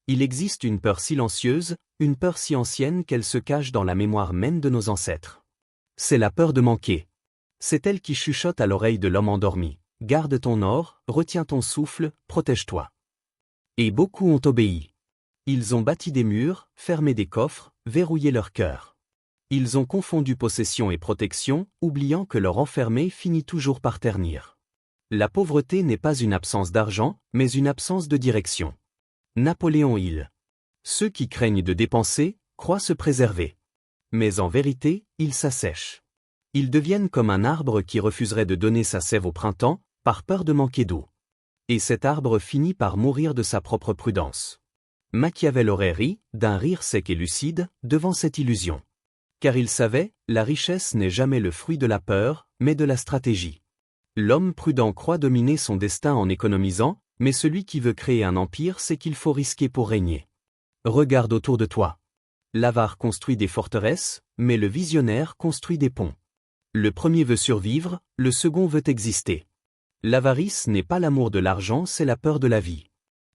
Il existe une peur silencieuse, une peur si ancienne qu'elle se cache dans la mémoire même de nos ancêtres. C'est la peur de manquer. C'est elle qui chuchote à l'oreille de l'homme endormi. Garde ton or, retiens ton souffle, protège-toi. Et beaucoup ont obéi. Ils ont bâti des murs, fermé des coffres, verrouillé leur cœur. Ils ont confondu possession et protection, oubliant que leur enfermé finit toujours par ternir. La pauvreté n'est pas une absence d'argent, mais une absence de direction. Napoléon Hill. Ceux qui craignent de dépenser, croient se préserver. Mais en vérité, ils s'assèchent. Ils deviennent comme un arbre qui refuserait de donner sa sève au printemps, par peur de manquer d'eau. Et cet arbre finit par mourir de sa propre prudence. Machiavel aurait ri, d'un rire sec et lucide, devant cette illusion. Car il savait, la richesse n'est jamais le fruit de la peur, mais de la stratégie. L'homme prudent croit dominer son destin en économisant, mais celui qui veut créer un empire sait qu'il faut risquer pour régner. Regarde autour de toi. L'avare construit des forteresses, mais le visionnaire construit des ponts. Le premier veut survivre, le second veut exister. L'avarice n'est pas l'amour de l'argent, c'est la peur de la vie.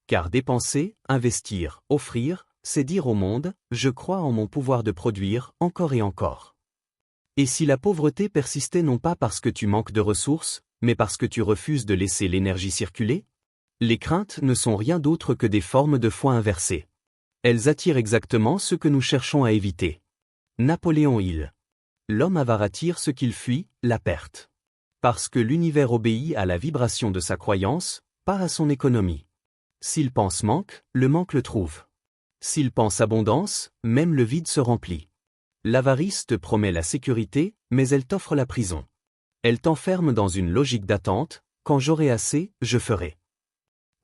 Car dépenser, investir, offrir, c'est dire au monde, je crois en mon pouvoir de produire, encore et encore. Et si la pauvreté persistait non pas parce que tu manques de ressources, mais parce que tu refuses de laisser l'énergie circuler? Les craintes ne sont rien d'autre que des formes de foi inversées. Elles attirent exactement ce que nous cherchons à éviter. Napoléon Hill. L'homme avare attire ce qu'il fuit, la perte. Parce que l'univers obéit à la vibration de sa croyance, pas à son économie. S'il pense manque, le manque le trouve. S'il pense abondance, même le vide se remplit. L'avarice te promet la sécurité, mais elle t'offre la prison. Elle t'enferme dans une logique d'attente, quand j'aurai assez, je ferai.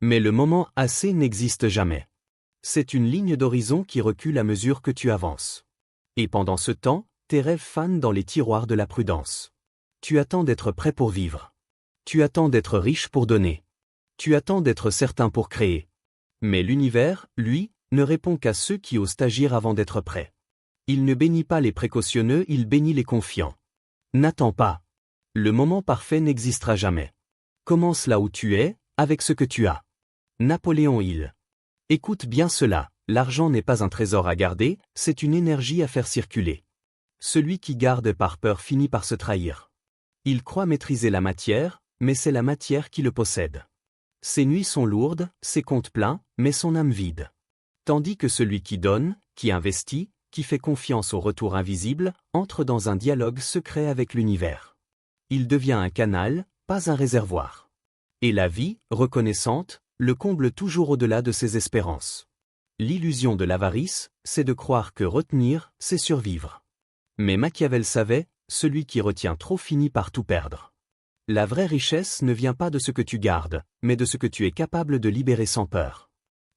Mais le moment assez n'existe jamais. C'est une ligne d'horizon qui recule à mesure que tu avances. Et pendant ce temps, tes rêves fanent dans les tiroirs de la prudence. Tu attends d'être prêt pour vivre. Tu attends d'être riche pour donner. Tu attends d'être certain pour créer. Mais l'univers, lui, ne répond qu'à ceux qui osent agir avant d'être prêts. Il ne bénit pas les précautionneux, il bénit les confiants. N'attends pas. Le moment parfait n'existera jamais. Commence là où tu es, avec ce que tu as. Napoléon Hill. Écoute bien cela, l'argent n'est pas un trésor à garder, c'est une énergie à faire circuler. Celui qui garde par peur finit par se trahir. Il croit maîtriser la matière, mais c'est la matière qui le possède. Ses nuits sont lourdes, ses comptes pleins, mais son âme vide. Tandis que celui qui donne, qui investit, qui fait confiance au retour invisible, entre dans un dialogue secret avec l'univers. Il devient un canal, pas un réservoir. Et la vie, reconnaissante, le comble toujours au-delà de ses espérances. L'illusion de l'avarice, c'est de croire que retenir, c'est survivre. Mais Machiavel savait, celui qui retient trop finit par tout perdre. La vraie richesse ne vient pas de ce que tu gardes, mais de ce que tu es capable de libérer sans peur.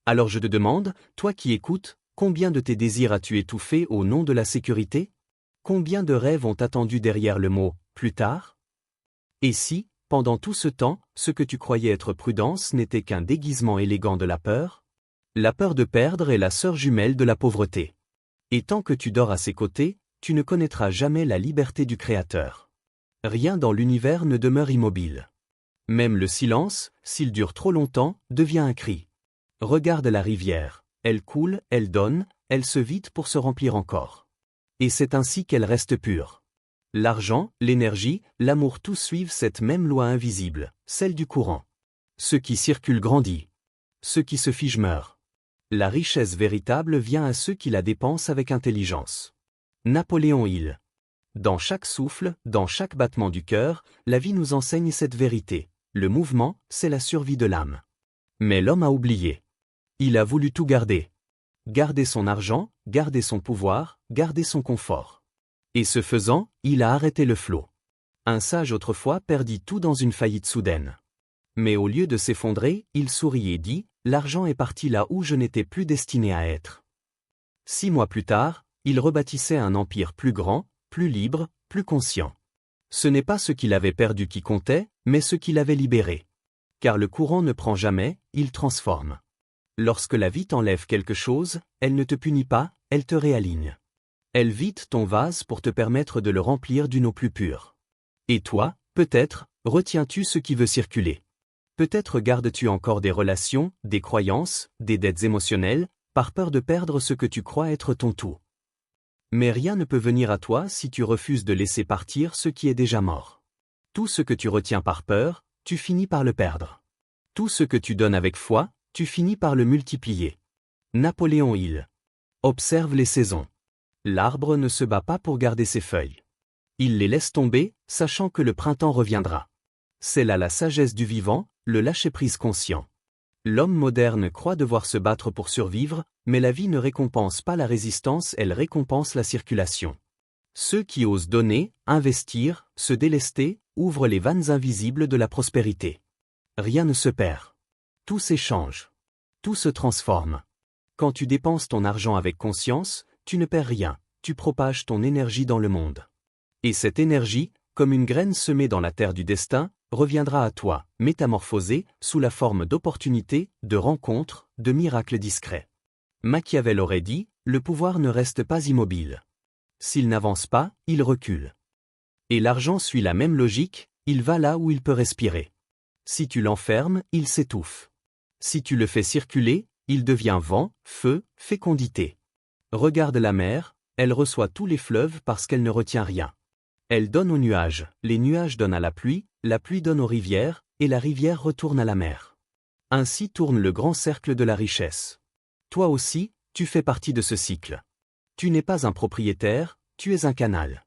Alors je te demande, toi qui écoutes, combien de tes désirs as-tu étouffé au nom de la sécurité? Combien de rêves ont attendu derrière le mot « plus tard » ? Et si, pendant tout ce temps, ce que tu croyais être prudence n'était qu'un déguisement élégant de la peur? La peur de perdre est la sœur jumelle de la pauvreté. Et tant que tu dors à ses côtés, tu ne connaîtras jamais la liberté du Créateur. Rien dans l'univers ne demeure immobile. Même le silence, s'il dure trop longtemps, devient un cri. Regarde la rivière, elle coule, elle donne, elle se vide pour se remplir encore. Et c'est ainsi qu'elle reste pure. L'argent, l'énergie, l'amour tous suivent cette même loi invisible, celle du courant. Ce qui circule grandit. Ce qui se fige meurt. La richesse véritable vient à ceux qui la dépensent avec intelligence. Napoléon Hill. Dans chaque souffle, dans chaque battement du cœur, la vie nous enseigne cette vérité. Le mouvement, c'est la survie de l'âme. Mais l'homme a oublié. Il a voulu tout garder. Garder son argent, garder son pouvoir, garder son confort. Et ce faisant, il a arrêté le flot. Un sage autrefois perdit tout dans une faillite soudaine. Mais au lieu de s'effondrer, il sourit et dit, « L'argent est parti là où je n'étais plus destiné à être. » 6 mois plus tard, il rebâtissait un empire plus grand, plus libre, plus conscient. Ce n'est pas ce qu'il avait perdu qui comptait, mais ce qu'il avait libéré. Car le courant ne prend jamais, il transforme. Lorsque la vie t'enlève quelque chose, elle ne te punit pas, elle te réaligne. Elle vide ton vase pour te permettre de le remplir d'une eau plus pure. Et toi, peut-être, retiens-tu ce qui veut circuler. Peut-être gardes-tu encore des relations, des croyances, des dettes émotionnelles, par peur de perdre ce que tu crois être ton tout. Mais rien ne peut venir à toi si tu refuses de laisser partir ce qui est déjà mort. Tout ce que tu retiens par peur, tu finis par le perdre. Tout ce que tu donnes avec foi, tu finis par le multiplier. Napoléon Hill. Observe les saisons. L'arbre ne se bat pas pour garder ses feuilles. Il les laisse tomber, sachant que le printemps reviendra. C'est là la sagesse du vivant, le lâcher-prise conscient. L'homme moderne croit devoir se battre pour survivre, mais la vie ne récompense pas la résistance, elle récompense la circulation. Ceux qui osent donner, investir, se délester, ouvrent les vannes invisibles de la prospérité. Rien ne se perd. Tout s'échange. Tout se transforme. Quand tu dépenses ton argent avec conscience, tu ne perds rien, tu propages ton énergie dans le monde. Et cette énergie, comme une graine semée dans la terre du destin, reviendra à toi, métamorphosée, sous la forme d'opportunités, de rencontres, de miracles discrets. Machiavel aurait dit, le pouvoir ne reste pas immobile. S'il n'avance pas, il recule. Et l'argent suit la même logique, il va là où il peut respirer. Si tu l'enfermes, il s'étouffe. Si tu le fais circuler, il devient vent, feu, fécondité. Regarde la mer, elle reçoit tous les fleuves parce qu'elle ne retient rien. Elle donne aux nuages, les nuages donnent à la pluie donne aux rivières, et la rivière retourne à la mer. Ainsi tourne le grand cercle de la richesse. Toi aussi, tu fais partie de ce cycle. Tu n'es pas un propriétaire, tu es un canal.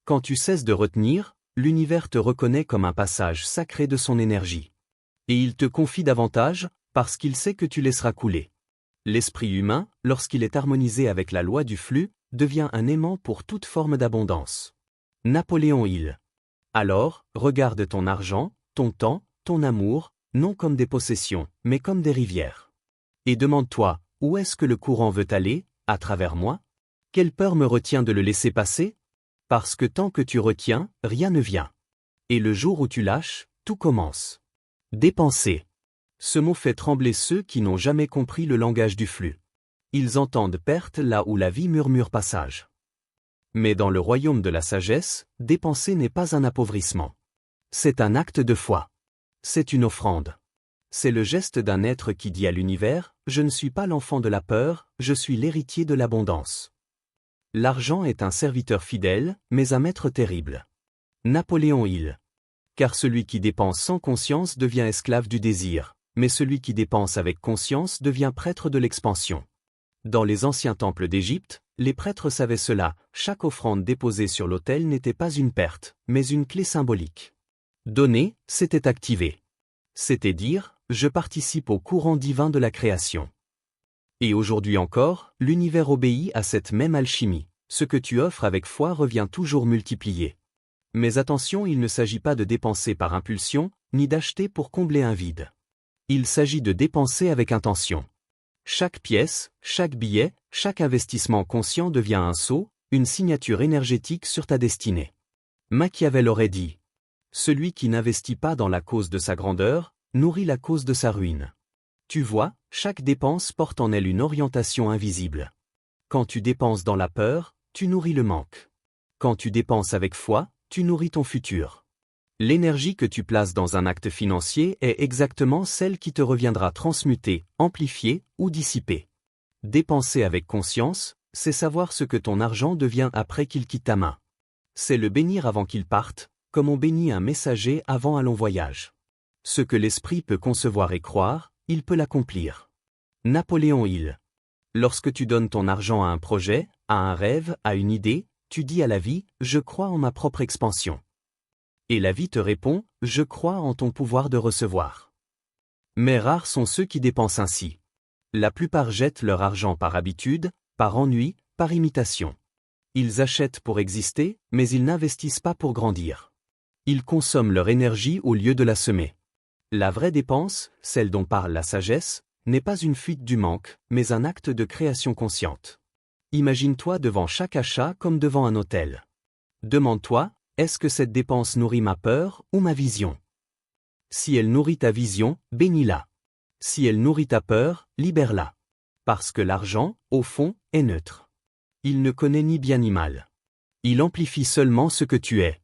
Quand tu cesses de retenir, l'univers te reconnaît comme un passage sacré de son énergie. Et il te confie davantage, parce qu'il sait que tu laisseras couler. L'esprit humain, lorsqu'il est harmonisé avec la loi du flux, devient un aimant pour toute forme d'abondance. Napoléon Hill. Alors, regarde ton argent, ton temps, ton amour, non comme des possessions, mais comme des rivières. Et demande-toi, où est-ce que le courant veut aller, à travers moi? Quelle peur me retient de le laisser passer? Parce que tant que tu retiens, rien ne vient. Et le jour où tu lâches, tout commence. Dépenser. Ce mot fait trembler ceux qui n'ont jamais compris le langage du flux. Ils entendent perte là où la vie murmure passage. Mais dans le royaume de la sagesse, dépenser n'est pas un appauvrissement. C'est un acte de foi. C'est une offrande. C'est le geste d'un être qui dit à l'univers, je ne suis pas l'enfant de la peur, je suis l'héritier de l'abondance. L'argent est un serviteur fidèle, mais un maître terrible. Napoléon Hill. Car celui qui dépense sans conscience devient esclave du désir, mais celui qui dépense avec conscience devient prêtre de l'expansion. Dans les anciens temples d'Égypte, les prêtres savaient cela, chaque offrande déposée sur l'autel n'était pas une perte, mais une clé symbolique. Donner, c'était activer. C'était dire, je participe au courant divin de la création. Et aujourd'hui encore, l'univers obéit à cette même alchimie. Ce que tu offres avec foi revient toujours multiplié. Mais attention, il ne s'agit pas de dépenser par impulsion, ni d'acheter pour combler un vide. Il s'agit de dépenser avec intention. Chaque pièce, chaque billet, chaque investissement conscient devient un sceau, une signature énergétique sur ta destinée. Machiavel aurait dit « Celui qui n'investit pas dans la cause de sa grandeur, nourrit la cause de sa ruine. » Tu vois, chaque dépense porte en elle une orientation invisible. Quand tu dépenses dans la peur, tu nourris le manque. Quand tu dépenses avec foi, tu nourris ton futur. L'énergie que tu places dans un acte financier est exactement celle qui te reviendra transmutée, amplifiée ou dissipée. Dépenser avec conscience, c'est savoir ce que ton argent devient après qu'il quitte ta main. C'est le bénir avant qu'il parte, comme on bénit un messager avant un long voyage. Ce que l'esprit peut concevoir et croire, il peut l'accomplir. Napoléon Hill. Lorsque tu donnes ton argent à un projet, à un rêve, à une idée, tu dis à la vie, je crois en ma propre expansion. Et la vie te répond, je crois en ton pouvoir de recevoir. Mais rares sont ceux qui dépensent ainsi. La plupart jettent leur argent par habitude, par ennui, par imitation. Ils achètent pour exister, mais ils n'investissent pas pour grandir. Ils consomment leur énergie au lieu de la semer. La vraie dépense, celle dont parle la sagesse, n'est pas une fuite du manque, mais un acte de création consciente. Imagine-toi devant chaque achat comme devant un hôtel. Demande-toi, est-ce que cette dépense nourrit ma peur ou ma vision? Si elle nourrit ta vision, bénis-la. Si elle nourrit ta peur, libère-la. Parce que l'argent, au fond, est neutre. Il ne connaît ni bien ni mal. Il amplifie seulement ce que tu es.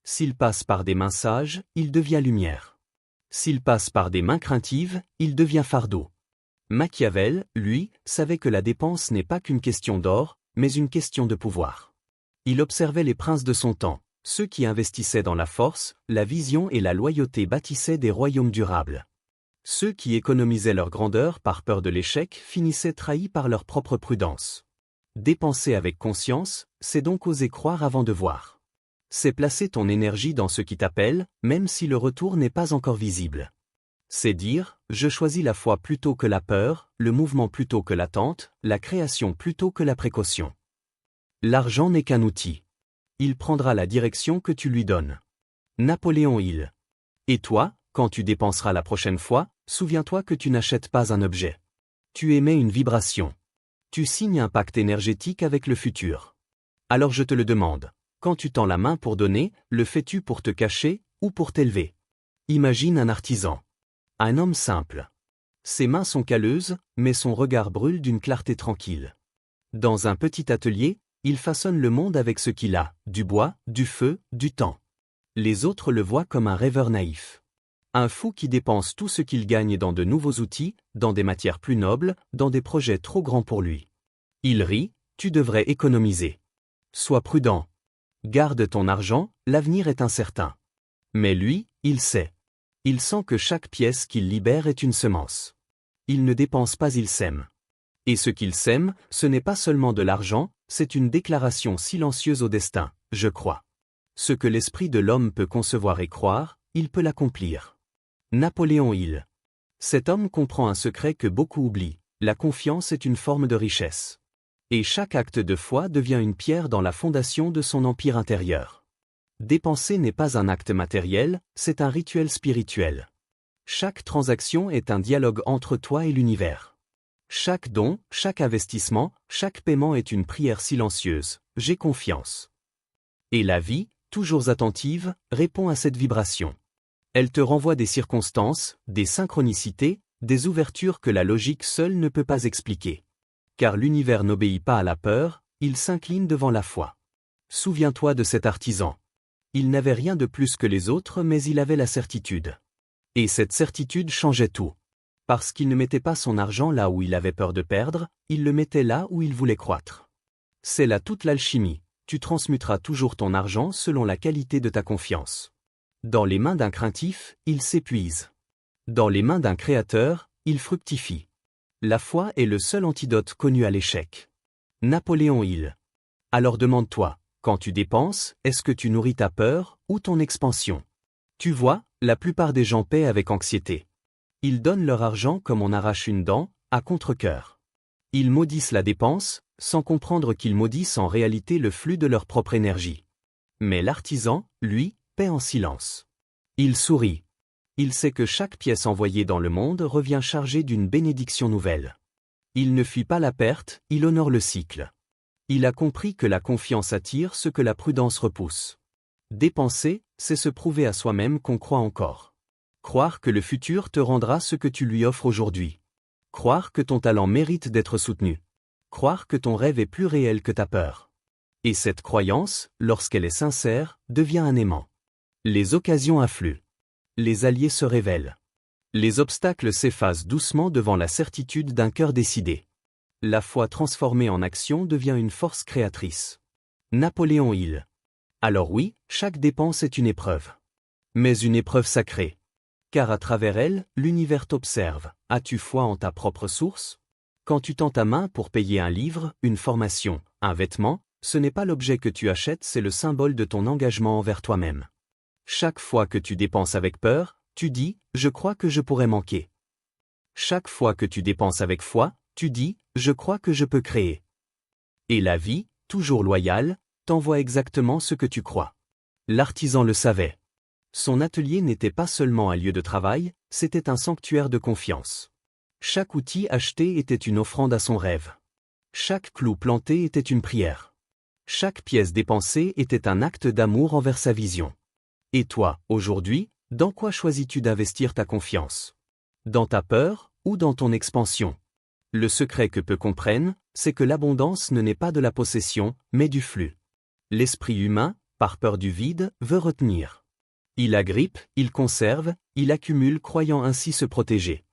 S'il passe par des mains sages, il devient lumière. S'il passe par des mains craintives, il devient fardeau. Machiavel, lui, savait que la dépense n'est pas qu'une question d'or, mais une question de pouvoir. Il observait les princes de son temps, ceux qui investissaient dans la force, la vision et la loyauté bâtissaient des royaumes durables. Ceux qui économisaient leur grandeur par peur de l'échec finissaient trahis par leur propre prudence. Dépenser avec conscience, c'est donc oser croire avant de voir. C'est placer ton énergie dans ce qui t'appelle, même si le retour n'est pas encore visible. C'est dire, je choisis la foi plutôt que la peur, le mouvement plutôt que l'attente, la création plutôt que la précaution. L'argent n'est qu'un outil. Il prendra la direction que tu lui donnes. Napoléon Hill. Et toi, quand tu dépenseras la prochaine fois, souviens-toi que tu n'achètes pas un objet. Tu émets une vibration. Tu signes un pacte énergétique avec le futur. Alors je te le demande, quand tu tends la main pour donner, le fais-tu pour te cacher ou pour t'élever? Imagine un artisan. Un homme simple. Ses mains sont calleuses, mais son regard brûle d'une clarté tranquille. Dans un petit atelier, il façonne le monde avec ce qu'il a, du bois, du feu, du temps. Les autres le voient comme un rêveur naïf. Un fou qui dépense tout ce qu'il gagne dans de nouveaux outils, dans des matières plus nobles, dans des projets trop grands pour lui. Il rit, tu devrais économiser. Sois prudent. Garde ton argent, l'avenir est incertain. Mais lui, il sait. Il sent que chaque pièce qu'il libère est une semence. Il ne dépense pas, il sème. Et ce qu'il sème, ce n'est pas seulement de l'argent, c'est une déclaration silencieuse au destin, je crois. Ce que l'esprit de l'homme peut concevoir et croire, il peut l'accomplir. Napoléon Hill. Cet homme comprend un secret que beaucoup oublient, la confiance est une forme de richesse. Et chaque acte de foi devient une pierre dans la fondation de son empire intérieur. Dépenser n'est pas un acte matériel, c'est un rituel spirituel. Chaque transaction est un dialogue entre toi et l'univers. Chaque don, chaque investissement, chaque paiement est une prière silencieuse, j'ai confiance. Et la vie, toujours attentive, répond à cette vibration. Elle te renvoie des circonstances, des synchronicités, des ouvertures que la logique seule ne peut pas expliquer. Car l'univers n'obéit pas à la peur, il s'incline devant la foi. Souviens-toi de cet artisan. Il n'avait rien de plus que les autres, mais il avait la certitude. Et cette certitude changeait tout. Parce qu'il ne mettait pas son argent là où il avait peur de perdre, il le mettait là où il voulait croître. C'est là toute l'alchimie, tu transmuteras toujours ton argent selon la qualité de ta confiance. Dans les mains d'un craintif, il s'épuise. Dans les mains d'un créateur, il fructifie. La foi est le seul antidote connu à l'échec. Napoléon Hill. Alors demande-toi, quand tu dépenses, est-ce que tu nourris ta peur ou ton expansion? Tu vois, la plupart des gens paient avec anxiété. Ils donnent leur argent comme on arrache une dent, à contre-cœur. Ils maudissent la dépense, sans comprendre qu'ils maudissent en réalité le flux de leur propre énergie. Mais l'artisan, lui, paie en silence. Il sourit. Il sait que chaque pièce envoyée dans le monde revient chargée d'une bénédiction nouvelle. Il ne fuit pas la perte, il honore le cycle. Il a compris que la confiance attire ce que la prudence repousse. Dépenser, c'est se prouver à soi-même qu'on croit encore. Croire que le futur te rendra ce que tu lui offres aujourd'hui. Croire que ton talent mérite d'être soutenu. Croire que ton rêve est plus réel que ta peur. Et cette croyance, lorsqu'elle est sincère, devient un aimant. Les occasions affluent. Les alliés se révèlent. Les obstacles s'effacent doucement devant la certitude d'un cœur décidé. La foi transformée en action devient une force créatrice. Napoléon Hill. Alors oui, chaque dépense est une épreuve. Mais une épreuve sacrée. Car à travers elle, l'univers t'observe. As-tu foi en ta propre source? Quand tu tends ta main pour payer un livre, une formation, un vêtement, ce n'est pas l'objet que tu achètes, c'est le symbole de ton engagement envers toi-même. Chaque fois que tu dépenses avec peur, tu dis « je crois que je pourrais manquer ». Chaque fois que tu dépenses avec foi, tu dis « je crois que je peux créer ». Et la vie, toujours loyale, t'envoie exactement ce que tu crois. L'artisan le savait. Son atelier n'était pas seulement un lieu de travail, c'était un sanctuaire de confiance. Chaque outil acheté était une offrande à son rêve. Chaque clou planté était une prière. Chaque pièce dépensée était un acte d'amour envers sa vision. Et toi, aujourd'hui, dans quoi choisis-tu d'investir ta confiance? Dans ta peur ou dans ton expansion? Le secret que peu comprennent, c'est que l'abondance ne naît pas de la possession, mais du flux. L'esprit humain, par peur du vide, veut retenir. Il agrippe, il conserve, il accumule croyant ainsi se protéger.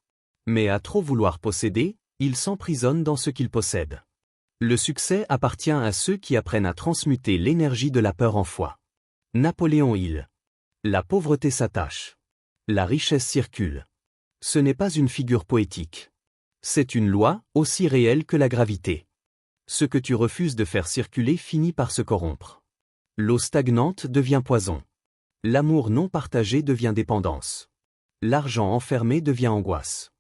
Mais à trop vouloir posséder, il s'emprisonne dans ce qu'il possède. Le succès appartient à ceux qui apprennent à transmuter l'énergie de la peur en foi. Napoléon Hill. La pauvreté s'attache. La richesse circule. Ce n'est pas une figure poétique. C'est une loi, aussi réelle que la gravité. Ce que tu refuses de faire circuler finit par se corrompre. L'eau stagnante devient poison. L'amour non partagé devient dépendance. L'argent enfermé devient angoisse.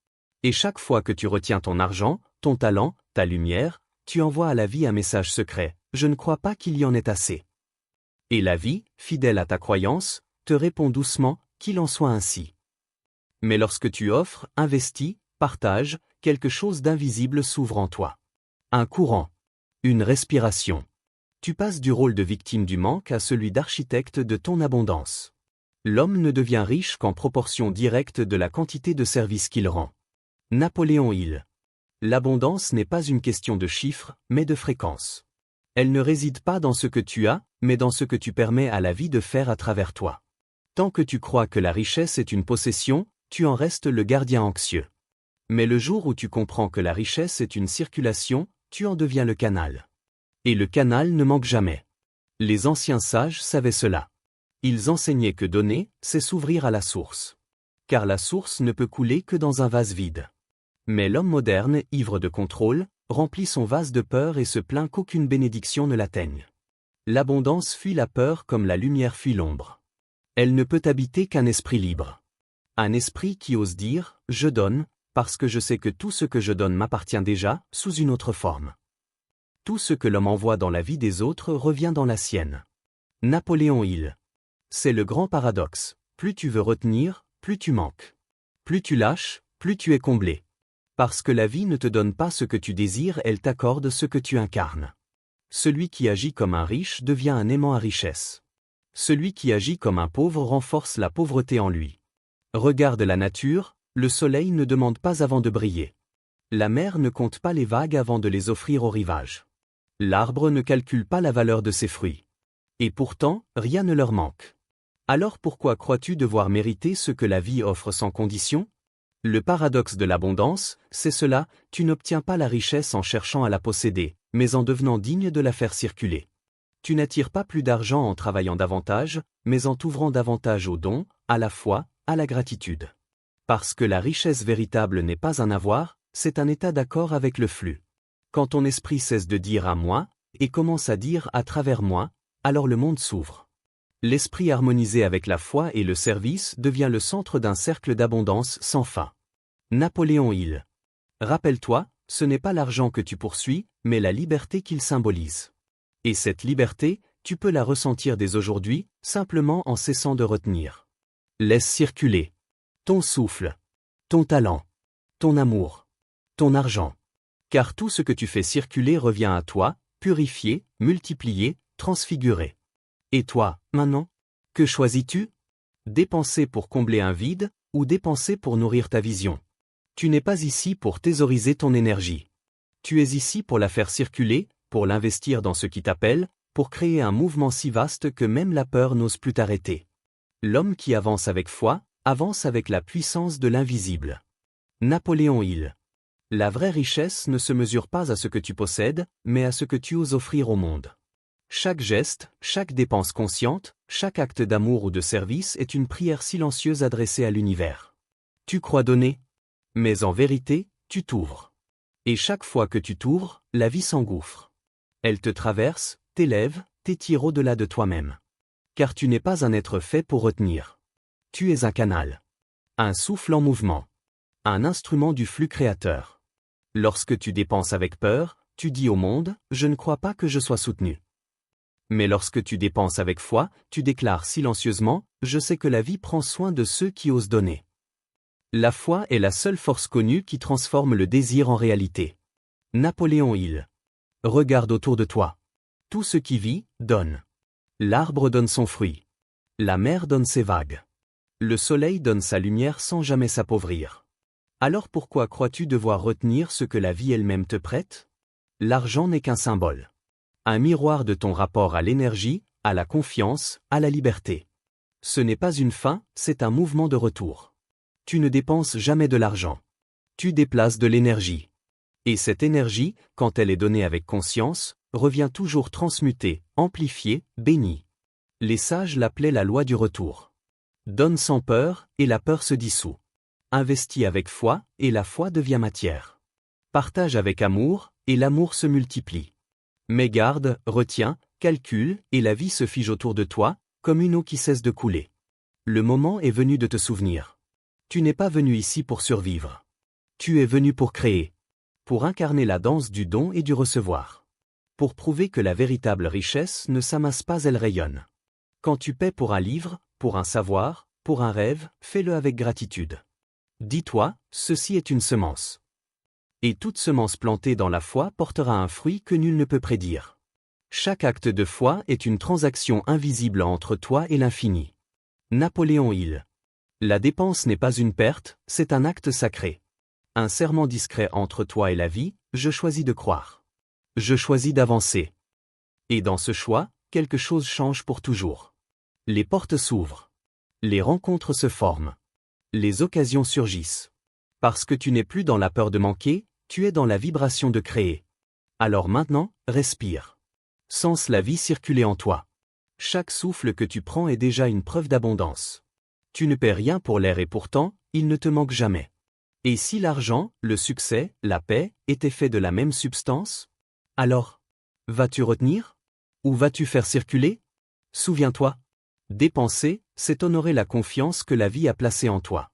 Et chaque fois que tu retiens ton argent, ton talent, ta lumière, tu envoies à la vie un message secret, je ne crois pas qu'il y en ait assez. Et la vie, fidèle à ta croyance, te répond doucement, qu'il en soit ainsi. Mais lorsque tu offres, investis, partages, quelque chose d'invisible s'ouvre en toi. Un courant. Une respiration. Tu passes du rôle de victime du manque à celui d'architecte de ton abondance. L'homme ne devient riche qu'en proportion directe de la quantité de services qu'il rend. Napoléon Hill. L'abondance n'est pas une question de chiffres, mais de fréquence. Elle ne réside pas dans ce que tu as, mais dans ce que tu permets à la vie de faire à travers toi. Tant que tu crois que la richesse est une possession, tu en restes le gardien anxieux. Mais le jour où tu comprends que la richesse est une circulation, tu en deviens le canal. Et le canal ne manque jamais. Les anciens sages savaient cela. Ils enseignaient que donner, c'est s'ouvrir à la source. Car la source ne peut couler que dans un vase vide. Mais l'homme moderne, ivre de contrôle, remplit son vase de peur et se plaint qu'aucune bénédiction ne l'atteigne. L'abondance fuit la peur comme la lumière fuit l'ombre. Elle ne peut habiter qu'un esprit libre. Un esprit qui ose dire « je donne », parce que je sais que tout ce que je donne m'appartient déjà, sous une autre forme. Tout ce que l'homme envoie dans la vie des autres revient dans la sienne. Napoléon Hill. C'est le grand paradoxe. Plus tu veux retenir, plus tu manques. Plus tu lâches, plus tu es comblé. Parce que la vie ne te donne pas ce que tu désires, elle t'accorde ce que tu incarnes. Celui qui agit comme un riche devient un aimant à richesse. Celui qui agit comme un pauvre renforce la pauvreté en lui. Regarde la nature, le soleil ne demande pas avant de briller. La mer ne compte pas les vagues avant de les offrir au rivage. L'arbre ne calcule pas la valeur de ses fruits. Et pourtant, rien ne leur manque. Alors pourquoi crois-tu devoir mériter ce que la vie offre sans condition ? Le paradoxe de l'abondance, c'est cela, tu n'obtiens pas la richesse en cherchant à la posséder, mais en devenant digne de la faire circuler. Tu n'attires pas plus d'argent en travaillant davantage, mais en t'ouvrant davantage au don, à la foi, à la gratitude. Parce que la richesse véritable n'est pas un avoir, c'est un état d'accord avec le flux. Quand ton esprit cesse de dire à moi, et commence à dire à travers moi, alors le monde s'ouvre. L'esprit harmonisé avec la foi et le service devient le centre d'un cercle d'abondance sans fin. Napoléon Hill. Rappelle-toi, ce n'est pas l'argent que tu poursuis, mais la liberté qu'il symbolise. Et cette liberté, tu peux la ressentir dès aujourd'hui, simplement en cessant de retenir. Laisse circuler ton souffle, ton talent, ton amour, ton argent. Car tout ce que tu fais circuler revient à toi, purifié, multiplié, transfiguré. Et toi, maintenant, que choisis-tu ? Dépenser pour combler un vide, ou dépenser pour nourrir ta vision ? Tu n'es pas ici pour thésauriser ton énergie. Tu es ici pour la faire circuler, pour l'investir dans ce qui t'appelle, pour créer un mouvement si vaste que même la peur n'ose plus t'arrêter. L'homme qui avance avec foi, avance avec la puissance de l'invisible. Napoléon Hill. La vraie richesse ne se mesure pas à ce que tu possèdes, mais à ce que tu oses offrir au monde. Chaque geste, chaque dépense consciente, chaque acte d'amour ou de service est une prière silencieuse adressée à l'univers. Tu crois donner ? Mais en vérité, tu t'ouvres. Et chaque fois que tu t'ouvres, la vie s'engouffre. Elle te traverse, t'élève, t'étire au-delà de toi-même. Car tu n'es pas un être fait pour retenir. Tu es un canal. Un souffle en mouvement. Un instrument du flux créateur. Lorsque tu dépenses avec peur, tu dis au monde, je ne crois pas que je sois soutenu. Mais lorsque tu dépenses avec foi, tu déclares silencieusement, je sais que la vie prend soin de ceux qui osent donner. La foi est la seule force connue qui transforme le désir en réalité. Napoléon Hill. Regarde autour de toi. Tout ce qui vit, donne. L'arbre donne son fruit. La mer donne ses vagues. Le soleil donne sa lumière sans jamais s'appauvrir. Alors pourquoi crois-tu devoir retenir ce que la vie elle-même te prête ? L'argent n'est qu'un symbole. Un miroir de ton rapport à l'énergie, à la confiance, à la liberté. Ce n'est pas une fin, c'est un mouvement de retour. Tu ne dépenses jamais de l'argent. Tu déplaces de l'énergie. Et cette énergie, quand elle est donnée avec conscience, revient toujours transmutée, amplifiée, bénie. Les sages l'appelaient la loi du retour. Donne sans peur, et la peur se dissout. Investis avec foi, et la foi devient matière. Partage avec amour, et l'amour se multiplie. Mais garde, retiens, calcule, et la vie se fige autour de toi, comme une eau qui cesse de couler. Le moment est venu de te souvenir. Tu n'es pas venu ici pour survivre. Tu es venu pour créer. Pour incarner la danse du don et du recevoir. Pour prouver que la véritable richesse ne s'amasse pas, elle rayonne. Quand tu paies pour un livre, pour un savoir, pour un rêve, fais-le avec gratitude. Dis-toi, ceci est une semence. Et toute semence plantée dans la foi portera un fruit que nul ne peut prédire. Chaque acte de foi est une transaction invisible entre toi et l'infini. Napoléon Hill. La dépense n'est pas une perte, c'est un acte sacré. Un serment discret entre toi et la vie, je choisis de croire. Je choisis d'avancer. Et dans ce choix, quelque chose change pour toujours. Les portes s'ouvrent. Les rencontres se forment. Les occasions surgissent. Parce que tu n'es plus dans la peur de manquer, tu es dans la vibration de créer. Alors maintenant, respire. Sens la vie circuler en toi. Chaque souffle que tu prends est déjà une preuve d'abondance. Tu ne paies rien pour l'air et pourtant, il ne te manque jamais. Et si l'argent, le succès, la paix, étaient faits de la même substance? Alors, vas-tu retenir? Ou vas-tu faire circuler? Souviens-toi. Dépenser, c'est honorer la confiance que la vie a placée en toi.